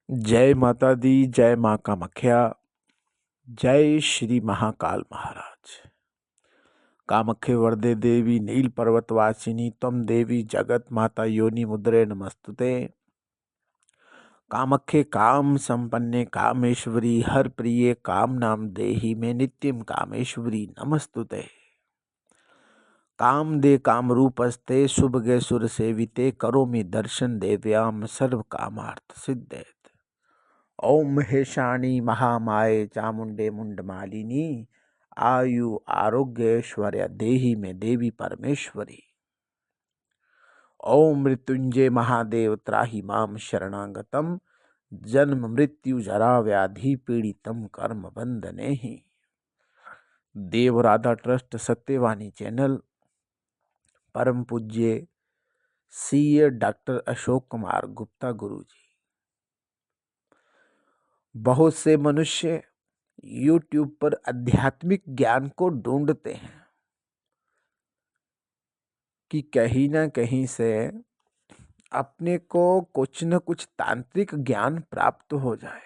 जय माता दी, जय माँ कामाख्या, जय श्री महाकाल महाराज। कामख्ये वरदे देवी नील पर्वतवासिनी त्वं देवी जगत माता योनि मुद्रे नमस्तुते। कामख्ये काम संपन्ने कामेश्वरी हर प्रिये काम नाम देहि में नित्यम कामेश्वरी नमस्तुते। काम दे काम रूपस्ते शुभगे सुर सेविते करोमि दर्शन देव्याम सर्व कामार्थ सिद्धे। ओम महेशाणी महामाये चामुंडे मुंडमालिनी आयु आरोग्य ऐश्वर्य देहि में देवी परमेश्वरी। ओम मृत्युंजय महादेव त्राहि माम शरणागतम जन्म मृत्यु जरा व्याधि पीड़ितम कर्म बंधने ही। देव राधा ट्रस्ट सत्यवाणी चैनल परम पूज्य सीए डॉक्टर अशोक कुमार गुप्ता गुरु जी। बहुत से मनुष्य YouTube पर आध्यात्मिक ज्ञान को ढूंढते हैं कि कहीं ना कहीं से अपने को कुछ न कुछ तांत्रिक ज्ञान प्राप्त हो जाए।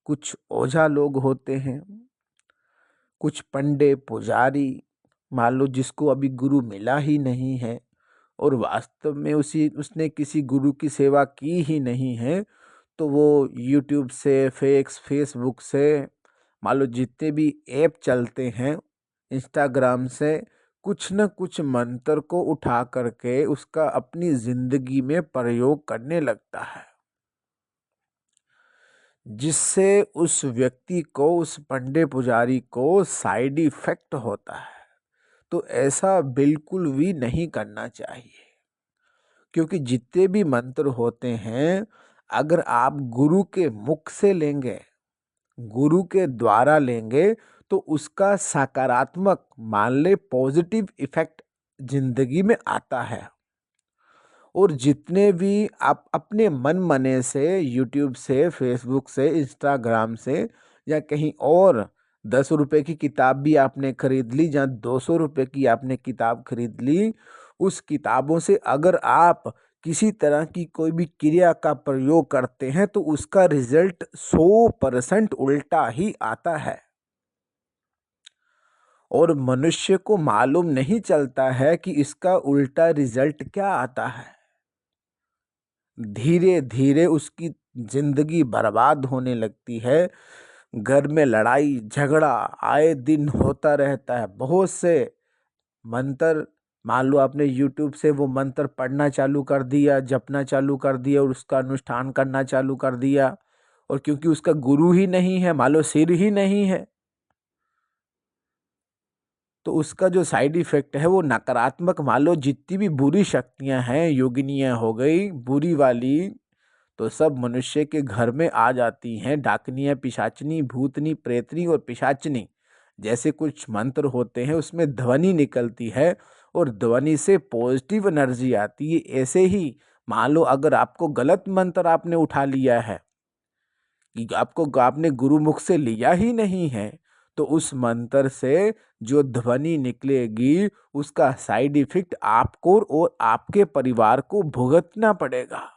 कुछ ओझा लोग होते हैं, कुछ पंडे पुजारी, मान लो जिसको अभी गुरु मिला ही नहीं है और वास्तव में उसने किसी गुरु की सेवा की ही नहीं है, तो वो YouTube से फेसबुक से, मान लो जितने भी ऐप चलते हैं, इंस्टाग्राम से कुछ न कुछ मंत्र को उठा करके उसका अपनी जिंदगी में प्रयोग करने लगता है, जिससे उस व्यक्ति को, उस पंडे पुजारी को साइड इफेक्ट होता है। तो ऐसा बिल्कुल भी नहीं करना चाहिए, क्योंकि जितने भी मंत्र होते हैं अगर आप गुरु के मुख से लेंगे, गुरु के द्वारा लेंगे, तो उसका सकारात्मक, मान ले पॉजिटिव इफेक्ट जिंदगी में आता है। और जितने भी आप अपने मन मने से YouTube से, फेसबुक से, इंस्टाग्राम से या कहीं और 10 रुपए की किताब भी आपने खरीद ली, जहाँ 200 रुपए की आपने किताब खरीद ली, उस किताबों से अगर आप किसी तरह की कोई भी क्रिया का प्रयोग करते हैं तो उसका रिजल्ट 100% उल्टा ही आता है। और मनुष्य को मालूम नहीं चलता है कि इसका उल्टा रिजल्ट क्या आता है। धीरे धीरे उसकी जिंदगी बर्बाद होने लगती है। घर में लड़ाई झगड़ा आए दिन होता रहता है। बहुत से मंत्र, मान लो आपने YouTube से वो मंत्र पढ़ना चालू कर दिया, जपना चालू कर दिया और उसका अनुष्ठान करना चालू कर दिया, और क्योंकि उसका गुरु ही नहीं है, मान लो सिर ही नहीं है, तो उसका जो साइड इफेक्ट है वो नकारात्मक। मान लो जितनी भी बुरी शक्तियां हैं, योगिनियां हो गई बुरी वाली, तो सब मनुष्य के घर में आ जाती हैं। डाकनियां, पिशाचनी, भूतनी, प्रेतनी और पिशाचनी जैसे कुछ मंत्र होते हैं, उसमें ध्वनि निकलती है और ध्वनि से पॉजिटिव एनर्जी आती है। ऐसे ही मान लो अगर आपको गलत मंत्र आपने उठा लिया है, कि आपने गुरुमुख से लिया ही नहीं है, तो उस मंत्र से जो ध्वनि निकलेगी उसका साइड इफेक्ट आपको और आपके परिवार को भुगतना पड़ेगा।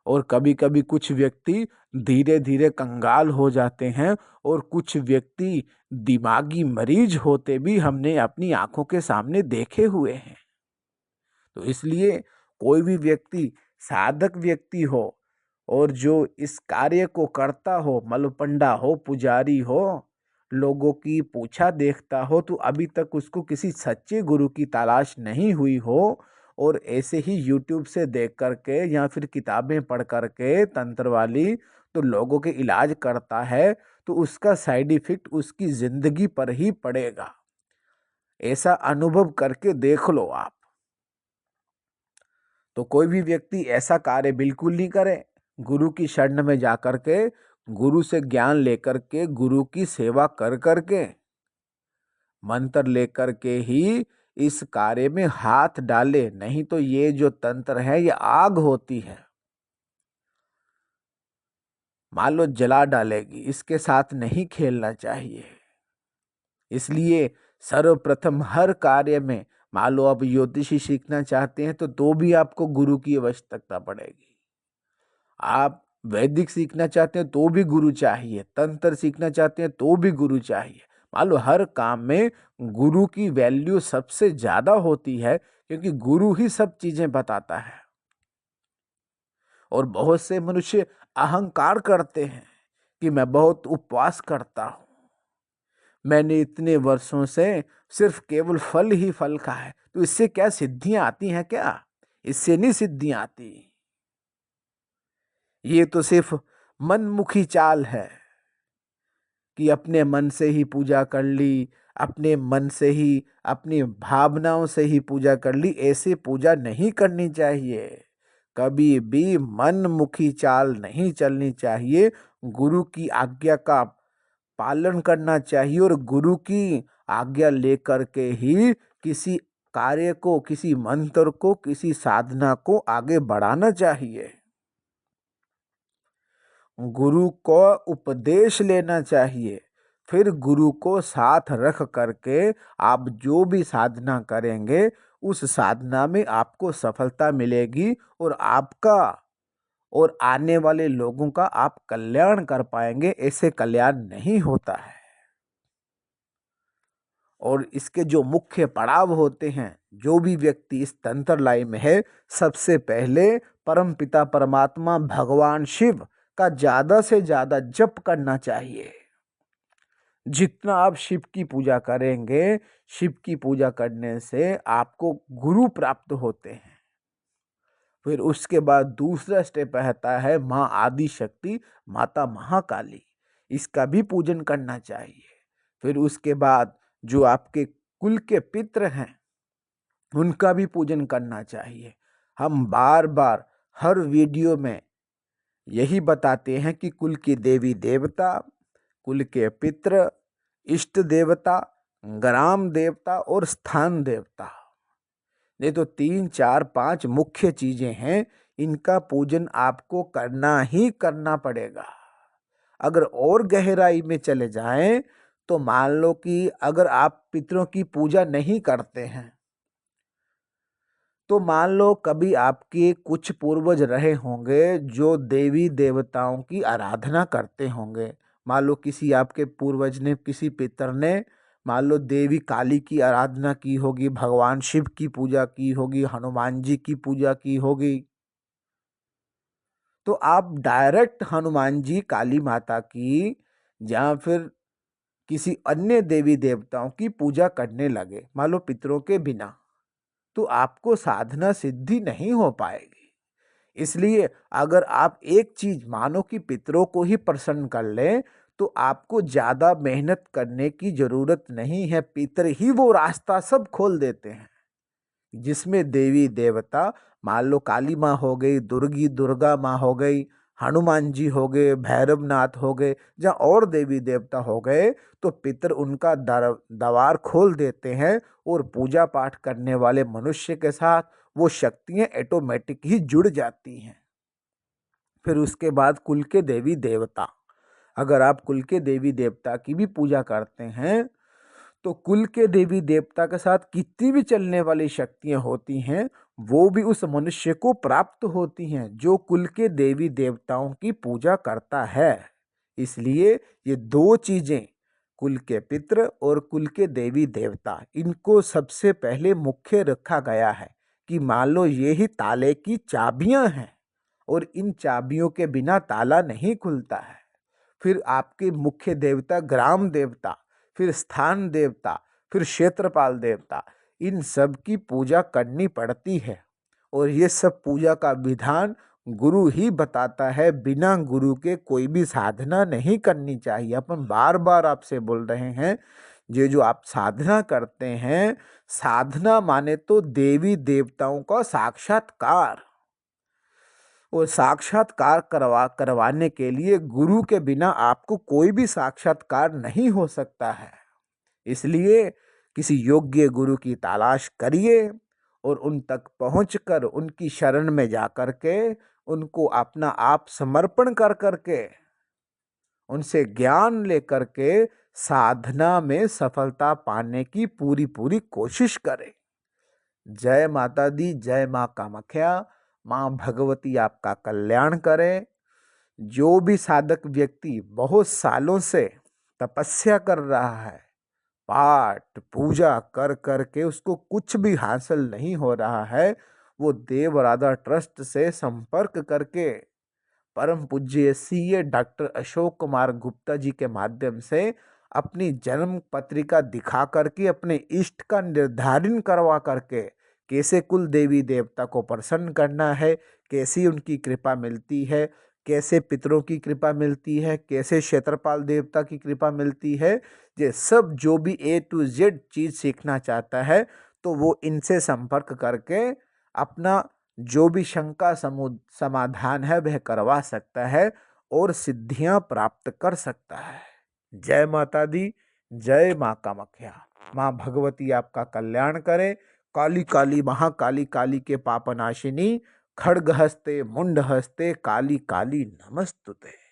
और कभी कभी कुछ व्यक्ति धीरे धीरे कंगाल हो जाते हैं, और कुछ व्यक्ति दिमागी मरीज होते भी हमने अपनी आंखों के सामने देखे हुए हैं। तो इसलिए कोई भी व्यक्ति, साधक व्यक्ति हो और जो इस कार्य को करता हो, मतलब पंडा हो, पुजारी हो, लोगों की पूछा देखता हो, तो अभी तक उसको किसी सच्चे गुरु की तलाश नहीं हुई हो, और ऐसे ही YouTube से देख करके या फिर किताबें पढ़ करके तंत्र वाली तो लोगों के इलाज करता है, तो उसका साइड इफेक्ट उसकी जिंदगी पर ही पड़ेगा। ऐसा अनुभव करके देख लो आप। तो कोई भी व्यक्ति ऐसा कार्य बिल्कुल नहीं करे। गुरु की शरण में जाकर के, गुरु से ज्ञान लेकर के, गुरु की सेवा कर करके, मंत्र लेकर के ही इस कार्य में हाथ डाले। नहीं तो ये जो तंत्र है ये आग होती है, मान लो जला डालेगी। इसके साथ नहीं खेलना चाहिए। इसलिए सर्वप्रथम हर कार्य में, मान लो आप ज्योतिषी सीखना चाहते हैं तो भी आपको गुरु की आवश्यकता पड़ेगी। आप वैदिक सीखना चाहते हैं तो भी गुरु चाहिए, तंत्र सीखना चाहते हैं तो भी गुरु चाहिए। मान लो हर काम में गुरु की वैल्यू सबसे ज्यादा होती है, क्योंकि गुरु ही सब चीजें बताता है। और बहुत से मनुष्य अहंकार करते हैं कि मैं बहुत उपवास करता हूं, मैंने इतने वर्षों से सिर्फ केवल फल ही फल खा है, तो इससे क्या सिद्धियां आती हैं क्या? इससे नहीं सिद्धियां आती। ये तो सिर्फ मनमुखी चाल है कि अपने मन से ही पूजा कर ली, अपने मन से ही, अपनी भावनाओं से ही पूजा कर ली। ऐसे पूजा नहीं करनी चाहिए। कभी भी मनमुखी चाल नहीं चलनी चाहिए। गुरु की आज्ञा का पालन करना चाहिए और गुरु की आज्ञा लेकर के ही किसी कार्य को, किसी मंत्र को, किसी साधना को आगे बढ़ाना चाहिए। गुरु को उपदेश लेना चाहिए, फिर गुरु को साथ रख करके आप जो भी साधना करेंगे उस साधना में आपको सफलता मिलेगी और आपका और आने वाले लोगों का आप कल्याण कर पाएंगे। ऐसे कल्याण नहीं होता है। और इसके जो मुख्य पड़ाव होते हैं, जो भी व्यक्ति इस तंत्र लाइन में है, सबसे पहले परम पिता परमात्मा भगवान शिव का ज्यादा से ज्यादा जप करना चाहिए। जितना आप शिव की पूजा करेंगे, शिव की पूजा करने से आपको गुरु प्राप्त होते हैं। फिर उसके बाद दूसरा स्टेप रहता है माँ आदि शक्ति, माता महाकाली, इसका भी पूजन करना चाहिए। फिर उसके बाद जो आपके कुल के पितृ हैं उनका भी पूजन करना चाहिए। हम बार बार हर वीडियो में यही बताते हैं कि कुल की देवी देवता, कुल के पितृ, इष्ट देवता, ग्राम देवता और स्थान देवता, ये तो 3 4 5 मुख्य चीजें हैं। इनका पूजन आपको करना ही करना पड़ेगा। अगर और गहराई में चले जाएं तो मान लो कि अगर आप पितरों की पूजा नहीं करते हैं, तो मान लो कभी आपके कुछ पूर्वज रहे होंगे जो देवी देवताओं की आराधना करते होंगे। मान लो किसी आपके पूर्वज ने, किसी पितर ने मान लो देवी काली की आराधना की होगी, भगवान शिव की पूजा की होगी, हनुमान जी की पूजा की होगी, तो आप डायरेक्ट हनुमान जी, काली माता की या फिर किसी अन्य देवी देवताओं की पूजा करने लगे, मान लो पितरों के बिना, तो आपको साधना सिद्धि नहीं हो पाएगी। इसलिए अगर आप एक चीज मानो कि पितरों को ही प्रसन्न कर लें, तो आपको ज्यादा मेहनत करने की जरूरत नहीं है। पितर ही वो रास्ता सब खोल देते हैं जिसमें देवी देवता, मान लो काली माँ हो गई, दुर्गा माँ हो गई, हनुमान जी हो गए, भैरवनाथ हो गए, जहाँ और देवी देवता हो गए, तो पितर उनका द्वार खोल देते हैं और पूजा पाठ करने वाले मनुष्य के साथ वो शक्तियाँ ऑटोमेटिक ही जुड़ जाती हैं। फिर उसके बाद कुल के देवी देवता, अगर आप कुल के देवी देवता की भी पूजा करते हैं तो कुल के देवी देवता के साथ कितनी भी चलने वाली शक्तियां होती हैं वो भी उस मनुष्य को प्राप्त होती हैं जो कुल के देवी देवताओं की पूजा करता है। इसलिए ये दो चीजें, कुल के पितृ और कुल के देवी देवता, इनको सबसे पहले मुख्य रखा गया है कि मान लो ये ही ताले की चाबियां हैं और इन चाबियों के बिना ताला नहीं खुलता है। फिर आपके मुख्य देवता ग्राम देवता, फिर स्थान देवता, फिर क्षेत्रपाल देवता, इन सब की पूजा करनी पड़ती है। और ये सब पूजा का विधान गुरु ही बताता है। बिना गुरु के कोई भी साधना नहीं करनी चाहिए। अपन बार बार आपसे बोल रहे हैं, ये जो आप साधना करते हैं, साधना माने तो देवी देवताओं का साक्षात्कार, और साक्षात्कार करवाने के लिए गुरु के बिना आपको कोई भी साक्षात्कार नहीं हो सकता है। इसलिए किसी योग्य गुरु की तलाश करिए और उन तक पहुंचकर उनकी शरण में जाकर के उनको अपना आप समर्पण कर करके उनसे ज्ञान लेकर के साधना में सफलता पाने की पूरी पूरी कोशिश करें। जय माता दी, जय माँ कामाख्या। माँ भगवती आपका कल्याण करे। जो भी साधक व्यक्ति बहुत सालों से तपस्या कर रहा है, पाठ पूजा कर कर के उसको कुछ भी हासिल नहीं हो रहा है, वो देव राधा ट्रस्ट से संपर्क करके परम पूज्य सीए डॉक्टर अशोक कुमार गुप्ता जी के माध्यम से अपनी जन्म पत्रिका दिखा करके अपने इष्ट का निर्धारण करवा करके कैसे कुल देवी देवता को प्रसन्न करना है, कैसी उनकी कृपा मिलती है, कैसे पितरों की कृपा मिलती है, कैसे क्षेत्रपाल देवता की कृपा मिलती है, ये सब जो भी A to Z चीज़ सीखना चाहता है तो वो इनसे संपर्क करके अपना जो भी शंका समाधान है वह करवा सकता है और सिद्धियां प्राप्त कर सकता है। जय माता दी, जय माँ कामाख्या। माँ भगवती आपका कल्याण करे। काली काली महाकाली काली के पापनाशिनी, खड्ग हस्ते मुंड हस्ते काली काली नमस्तुते।